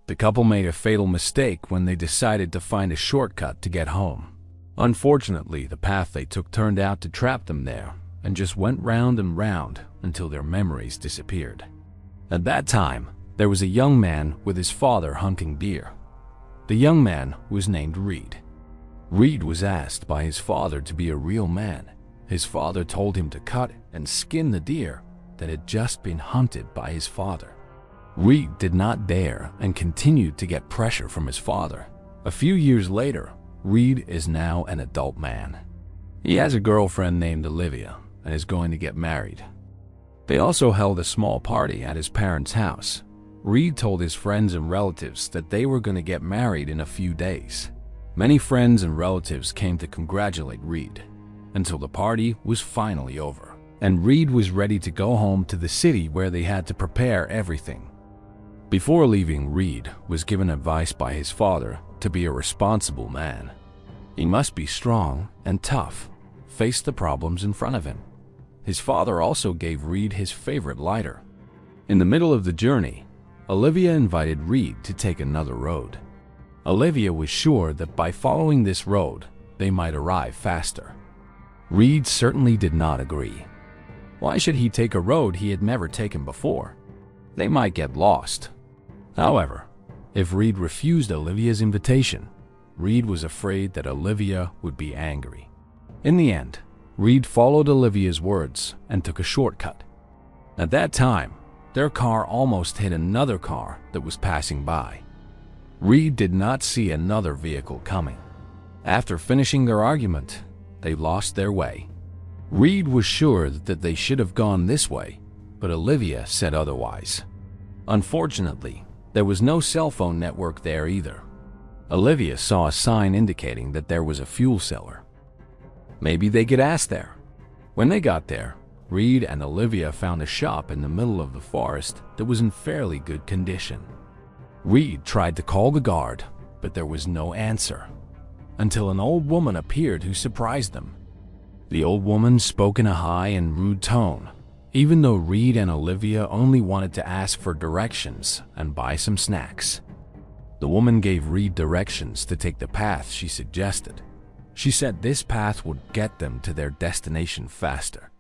The couple made a fatal mistake when they decided to find a shortcut to get home. Unfortunately, the path they took turned out to trap them there and just went round and round until their memories disappeared. At that time, there was a young man with his father hunting deer. The young man was named Reed. Reed was asked by his father to be a real man. His father told him to cut and skin the deer that had just been hunted by his father. Reed did not dare and continued to get pressure from his father. A few years later, Reed is now an adult man. He has a girlfriend named Olivia and is going to get married. They also held a small party at his parents' house. Reed told his friends and relatives that they were going to get married in a few days. Many friends and relatives came to congratulate Reed until the party was finally over, and Reed was ready to go home to the city where they had to prepare everything. Before leaving, Reed was given advice by his father to be a responsible man. He must be strong and tough, face the problems in front of him. His father also gave Reed his favorite lighter. In the middle of the journey, Olivia invited Reed to take another road. Olivia was sure that by following this road, they might arrive faster. Reed certainly did not agree. Why should he take a road he had never taken before? They might get lost. However, if Reed refused Olivia's invitation, Reed was afraid that Olivia would be angry. In the end, Reed followed Olivia's words and took a shortcut. At that time, their car almost hit another car that was passing by. Reed did not see another vehicle coming. After finishing their argument, they lost their way. Reed was sure that they should have gone this way, but Olivia said otherwise. Unfortunately, there was no cell phone network there either. Olivia saw a sign indicating that there was a fuel cellar. Maybe they could ask there. When they got there, Reed and Olivia found a shop in the middle of the forest that was in fairly good condition. Reed tried to call the guard, but there was no answer, until an old woman appeared who surprised them. The old woman spoke in a high and rude tone, even though Reed and Olivia only wanted to ask for directions and buy some snacks. The woman gave Reed directions to take the path she suggested. She said this path would get them to their destination faster.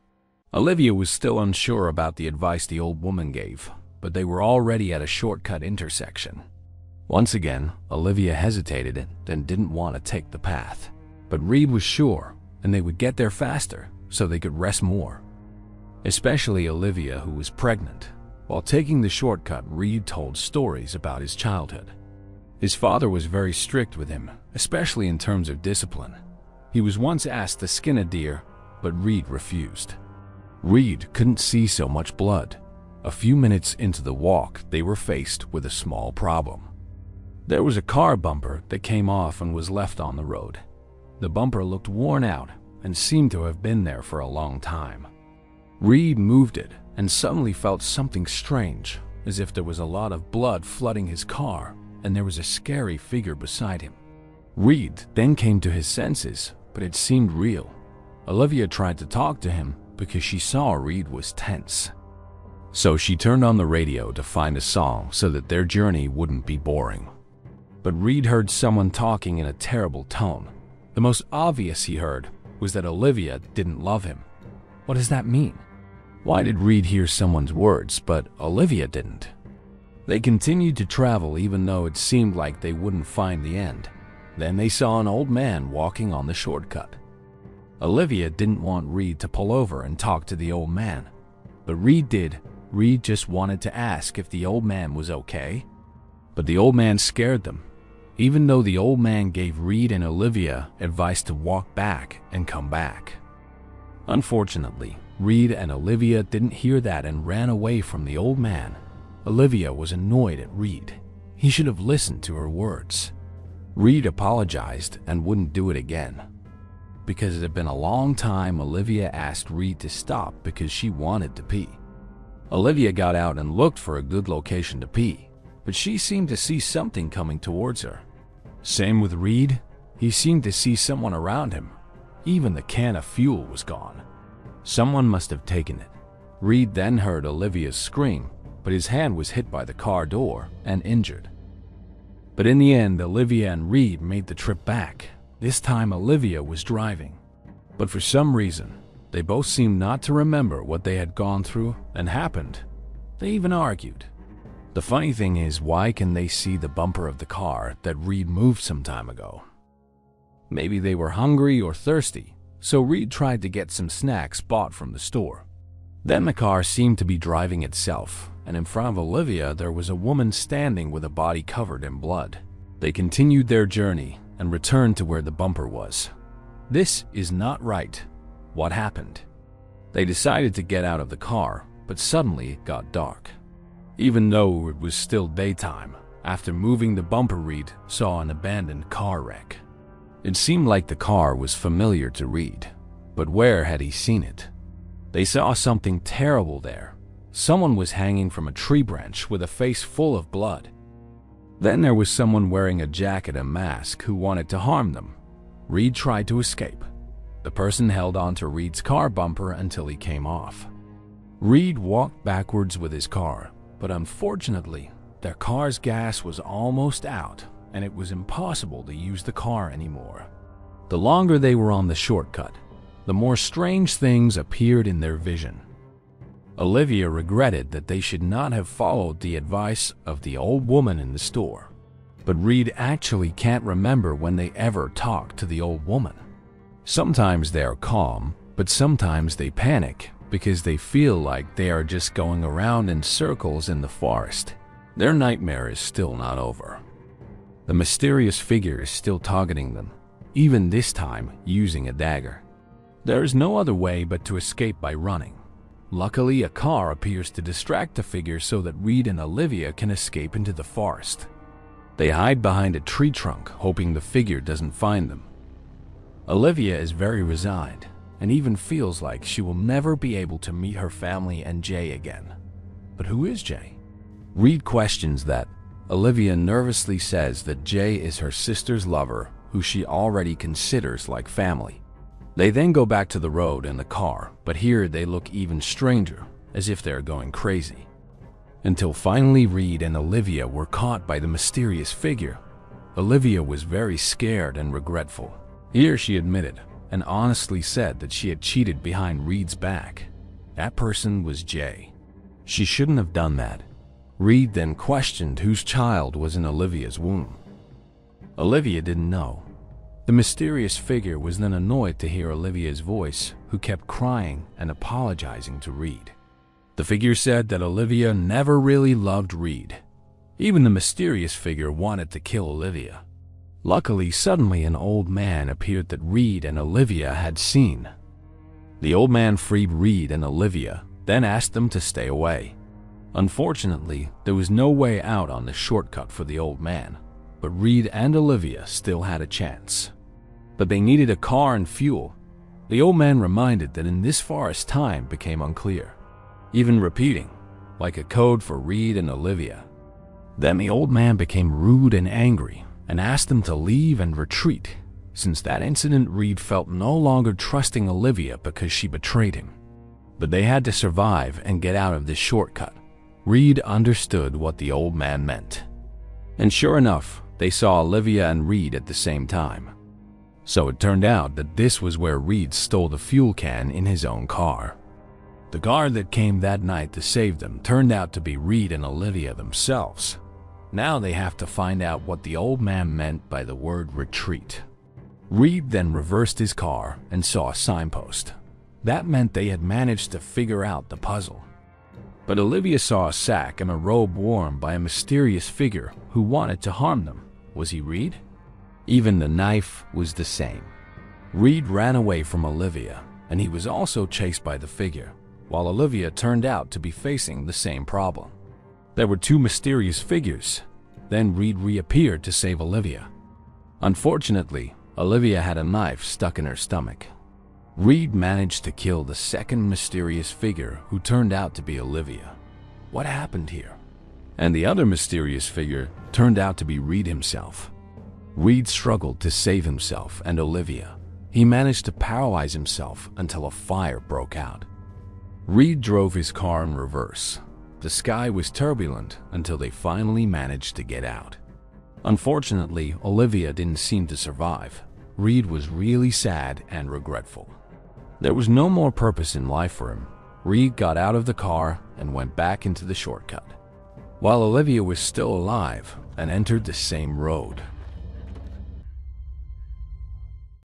Olivia was still unsure about the advice the old woman gave, but they were already at a shortcut intersection. Once again, Olivia hesitated and didn't want to take the path, but Reed was sure, and they would get there faster so they could rest more. Especially Olivia, who was pregnant. While taking the shortcut, Reed told stories about his childhood. His father was very strict with him, especially in terms of discipline. He was once asked to skin a deer, but Reed refused. Reed couldn't see so much blood. A few minutes into the walk, they were faced with a small problem. There was a car bumper that came off and was left on the road. The bumper looked worn out and seemed to have been there for a long time. Reed moved it and suddenly felt something strange, as if there was a lot of blood flooding his car and there was a scary figure beside him. Reed then came to his senses, but it seemed real. Olivia tried to talk to him because she saw Reed was tense. So she turned on the radio to find a song so that their journey wouldn't be boring. But Reed heard someone talking in a terrible tone. The most obvious he heard was that Olivia didn't love him. What does that mean? Why did Reed hear someone's words, but Olivia didn't? They continued to travel even though it seemed like they wouldn't find the end. Then they saw an old man walking on the shortcut. Olivia didn't want Reed to pull over and talk to the old man, but Reed did. Reed just wanted to ask if the old man was okay. But the old man scared them, even though the old man gave Reed and Olivia advice to walk back and come back. Unfortunately, Reed and Olivia didn't hear that and ran away from the old man. Olivia was annoyed at Reed. He should have listened to her words. Reed apologized and wouldn't do it again. Because it had been a long time, Olivia asked Reed to stop because she wanted to pee. Olivia got out and looked for a good location to pee, but she seemed to see something coming towards her. Same with Reed. He seemed to see someone around him. Even the can of fuel was gone. Someone must have taken it. Reed then heard Olivia's scream, but his hand was hit by the car door and injured. But in the end, Olivia and Reed made the trip back. This time, Olivia was driving. But for some reason, they both seemed not to remember what they had gone through and happened. They even argued. The funny thing is, why can they see the bumper of the car that Reed moved some time ago? Maybe they were hungry or thirsty, so Reed tried to get some snacks bought from the store. Then the car seemed to be driving itself, and in front of Olivia there was a woman standing with a body covered in blood. They continued their journey and returned to where the bumper was. This is not right. What happened? They decided to get out of the car, but suddenly it got dark. Even though it was still daytime, after moving the bumper, Reed saw an abandoned car wreck. It seemed like the car was familiar to Reed, but where had he seen it? They saw something terrible there. Someone was hanging from a tree branch with a face full of blood. Then there was someone wearing a jacket and mask who wanted to harm them. Reed tried to escape. The person held onto Reed's car bumper until he came off. Reed walked backwards with his car, but unfortunately, their car's gas was almost out, and it was impossible to use the car anymore. The longer they were on the shortcut, the more strange things appeared in their vision. Olivia regretted that they should not have followed the advice of the old woman in the store. But Reed actually can't remember when they ever talked to the old woman. Sometimes they are calm, but sometimes they panic because they feel like they are just going around in circles in the forest. Their nightmare is still not over. The mysterious figure is still targeting them, even this time using a dagger. There is no other way but to escape by running. Luckily, a car appears to distract the figure so that Reed and Olivia can escape into the forest. They hide behind a tree trunk, hoping the figure doesn't find them. Olivia is very resigned and even feels like she will never be able to meet her family and Jay again. But who is Jay? Reed questions that. Olivia nervously says that Jay is her sister's lover, who she already considers like family. They then go back to the road in the car, but here they look even stranger, as if they're going crazy. Until finally Reed and Olivia were caught by the mysterious figure. Olivia was very scared and regretful. Here she admitted and honestly said that she had cheated behind Reed's back. That person was Jay. She shouldn't have done that. Reed then questioned whose child was in Olivia's womb. Olivia didn't know. The mysterious figure was then annoyed to hear Olivia's voice, who kept crying and apologizing to Reed. The figure said that Olivia never really loved Reed. Even the mysterious figure wanted to kill Olivia. Luckily, suddenly an old man appeared that Reed and Olivia had seen. The old man freed Reed and Olivia, then asked them to stay away. Unfortunately, there was no way out on the shortcut for the old man, but Reed and Olivia still had a chance. But they needed a car and fuel. The old man reminded that in this forest time became unclear, even repeating, like a code for Reed and Olivia. Then the old man became rude and angry and asked them to leave and retreat. Since that incident, Reed felt no longer trusting Olivia because she betrayed him. But they had to survive and get out of this shortcut. Reed understood what the old man meant. And sure enough, they saw Olivia and Reed at the same time. So it turned out that this was where Reed stole the fuel can in his own car. The car that came that night to save them turned out to be Reed and Olivia themselves. Now they have to find out what the old man meant by the word retreat. Reed then reversed his car and saw a signpost. That meant they had managed to figure out the puzzle. But Olivia saw a sack and a robe worn by a mysterious figure who wanted to harm them. Was he Reed? Even the knife was the same. Reed ran away from Olivia, and he was also chased by the figure, while Olivia turned out to be facing the same problem. There were two mysterious figures. Then Reed reappeared to save Olivia. Unfortunately, Olivia had a knife stuck in her stomach. Reed managed to kill the second mysterious figure, who turned out to be Olivia. What happened here? And the other mysterious figure turned out to be Reed himself. Reed struggled to save himself and Olivia. He managed to paralyze himself until a fire broke out. Reed drove his car in reverse. The sky was turbulent until they finally managed to get out. Unfortunately, Olivia didn't seem to survive. Reed was really sad and regretful. There was no more purpose in life for him. Reed got out of the car and went back into the shortcut, while Olivia was still alive and entered the same road.